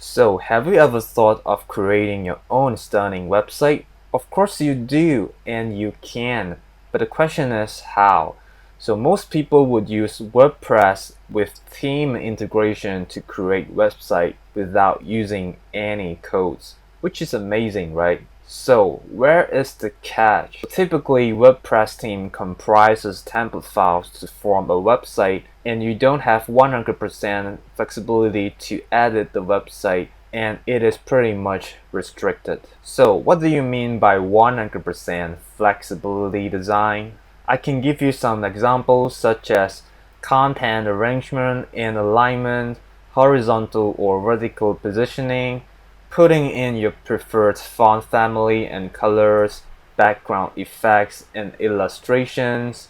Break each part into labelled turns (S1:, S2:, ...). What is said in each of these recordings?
S1: So, have you ever thought of creating your own stunning website? Of course you do, and you can, but the question is how. So, most people would use WordPress with theme integration to create website without using any codes, which is amazing, right? So, where is the catch? Typically, WordPress theme comprises template files to form a website, and you don't have 100% flexibility to edit the website, and it is pretty much restricted. So, what do you mean by 100% flexibility design? I can give you some examples such as content arrangement and alignment, horizontal or vertical positioning, putting in your preferred font family and colors, background effects and illustrations,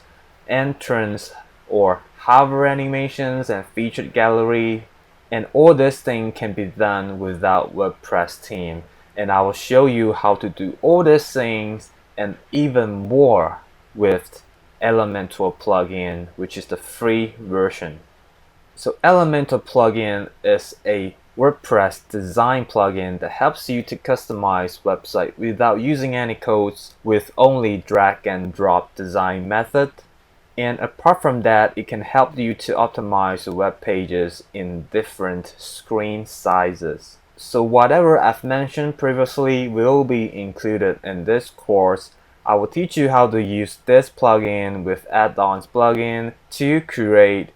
S1: entrance or hover animations and featured gallery. And all this thing can be done without WordPress theme. And I will show you how to do all these things and even more with Elementor Plugin, which is the free version. So Elementor Plugin is a WordPress design plugin that helps you to customize website without using any codes with only drag and drop design method. And apart from that, it can help you to optimize your web pages in different screen sizes. So whatever I've mentioned previously will be included in this course. I will teach you how to use this plugin with add-ons plugin to create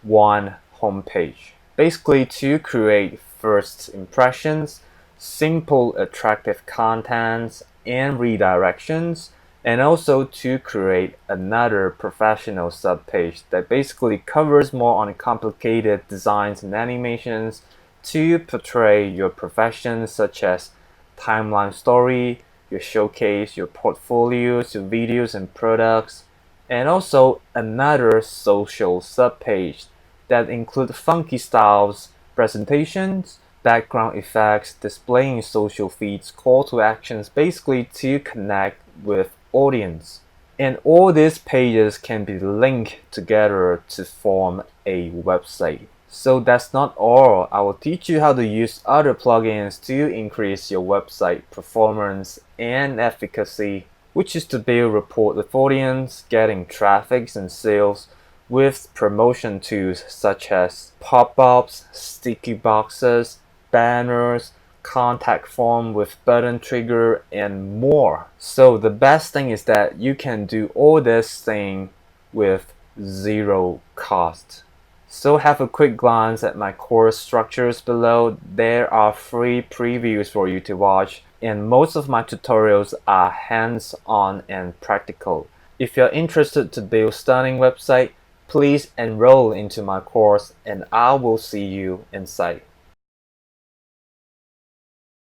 S1: one homepage. Basically to create first impressions, simple attractive contents and redirections, and also to create another professional subpage that basically covers more on complicated designs and animations to portray your profession, such as timeline story, your showcase, your portfolios, your videos and products, and also another social subpage that include funky styles, presentations, background effects, displaying social feeds, call to actions, basically to connect with audience. And all these pages can be linked together to form a website. So that's not all. I will teach you how to use other plugins to increase your website performance and efficacy, which is to build rapport with audience, getting traffic and sales with promotion tools such as pop-ups, sticky boxes, banners, contact form with button trigger, and more. So the best thing is that you can do all this thing with zero cost. So have a quick glance at my course structures below. There are free previews for you to watch, and most of my tutorials are hands-on and practical. If you're interested to build stunning website, please enroll into my course and I will see you inside.